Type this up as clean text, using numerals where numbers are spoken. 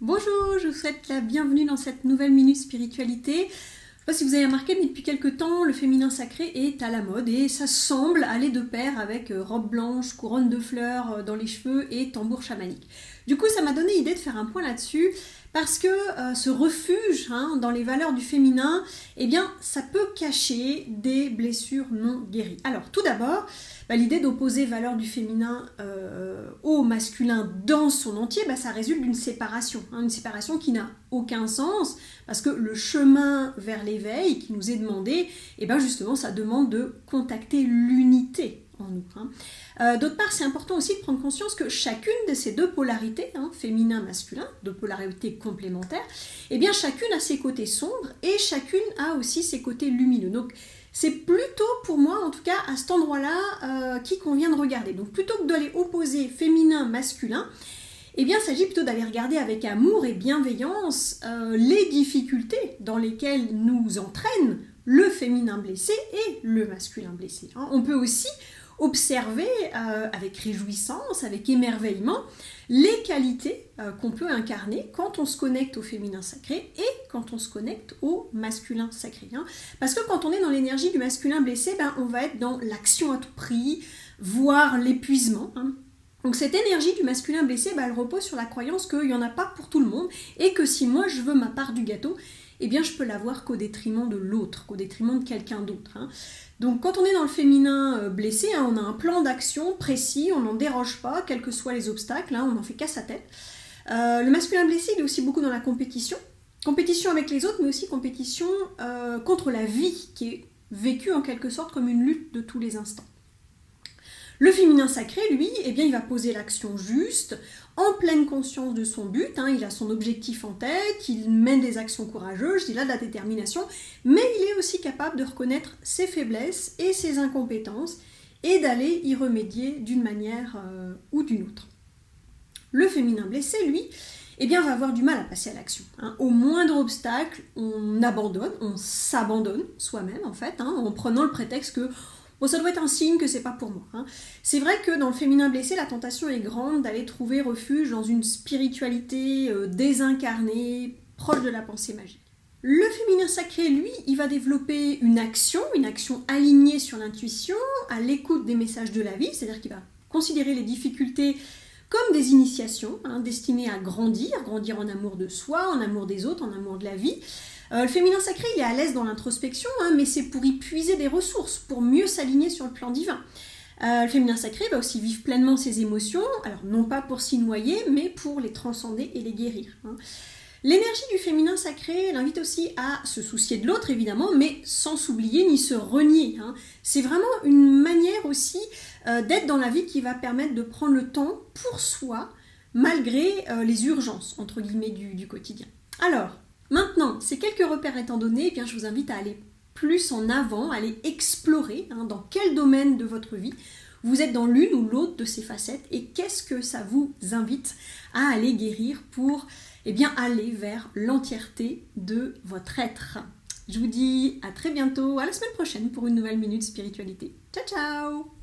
Bonjour, je vous souhaite la bienvenue dans cette nouvelle Minute Spiritualité. Je ne sais pas si vous avez remarqué, mais depuis quelques temps, le féminin sacré est à la mode et ça semble aller de pair avec robe blanche, couronne de fleurs dans les cheveux et tambour chamanique. Du coup, ça m'a donné l'idée de faire un point là-dessus parce que ce refuge dans les valeurs du féminin, eh bien, ça peut cacher des blessures non guéries. Alors, tout d'abord, l'idée d'opposer valeurs du féminin au masculin dans son entier, ça résulte d'une séparation. Une séparation qui n'a aucun sens, parce que le chemin vers l'éveil qui nous est demandé, justement, ça demande de contacter l'unité en nous. D'autre part, c'est important aussi de prendre conscience que chacune de ces deux polarités, féminin-masculin, deux polarités complémentaires, chacune a ses côtés sombres et chacune a aussi ses côtés lumineux. Donc, c'est plutôt pour moi, en tout cas, à cet endroit-là, qui convient de regarder. Donc, plutôt que d'aller opposer féminin-masculin, il s'agit plutôt d'aller regarder avec amour et bienveillance les difficultés dans lesquelles nous entraîne le féminin blessé et le masculin blessé. On peut aussi observer avec réjouissance, avec émerveillement, les qualités qu'on peut incarner quand on se connecte au féminin sacré et quand on se connecte au masculin sacré. Parce que quand on est dans l'énergie du masculin blessé, on va être dans l'action à tout prix, voire l'épuisement. Donc cette énergie du masculin blessé, elle repose sur la croyance qu'il n'y en a pas pour tout le monde et que si moi je veux ma part du gâteau, je peux l'avoir qu'au détriment de l'autre, qu'au détriment de quelqu'un d'autre. Donc quand on est dans le féminin blessé, on a un plan d'action précis, on n'en déroge pas, quels que soient les obstacles, on n'en fait qu'à sa tête. Le masculin blessé, il est aussi beaucoup dans la compétition. Compétition avec les autres, mais aussi compétition contre la vie, qui est vécue en quelque sorte comme une lutte de tous les instants. Le féminin sacré, lui, il va poser l'action juste, en pleine conscience de son but, il a son objectif en tête, il mène des actions courageuses, il a de la détermination, mais il est aussi capable de reconnaître ses faiblesses et ses incompétences et d'aller y remédier d'une manière ou d'une autre. Le féminin blessé, lui, va avoir du mal à passer à l'action. Au moindre obstacle, on abandonne, on s'abandonne soi-même en fait, en prenant le prétexte que ça doit être un signe que c'est pas pour moi. C'est vrai que dans le féminin blessé, la tentation est grande d'aller trouver refuge dans une spiritualité désincarnée, proche de la pensée magique. Le féminin sacré, lui, il va développer une action alignée sur l'intuition, à l'écoute des messages de la vie, c'est-à-dire qu'il va considérer les difficultés comme des initiations, destinées à grandir en amour de soi, en amour des autres, en amour de la vie. Le féminin sacré, il est à l'aise dans l'introspection, mais c'est pour y puiser des ressources, pour mieux s'aligner sur le plan divin. Le féminin sacré va aussi vivre pleinement ses émotions, alors non pas pour s'y noyer, mais pour les transcender et les guérir. L'énergie du féminin sacré l'invite aussi à se soucier de l'autre, évidemment, mais sans s'oublier ni se renier. C'est vraiment une manière aussi d'être dans la vie qui va permettre de prendre le temps pour soi, malgré les urgences, entre guillemets, du quotidien. Alors, maintenant, ces quelques repères étant donnés, je vous invite à aller plus en avant, à aller explorer dans quel domaine de votre vie vous êtes dans l'une ou l'autre de ces facettes et qu'est-ce que ça vous invite à aller guérir pour aller vers l'entièreté de votre être. Je vous dis à très bientôt, à la semaine prochaine pour une nouvelle Minute Spiritualité. Ciao ciao!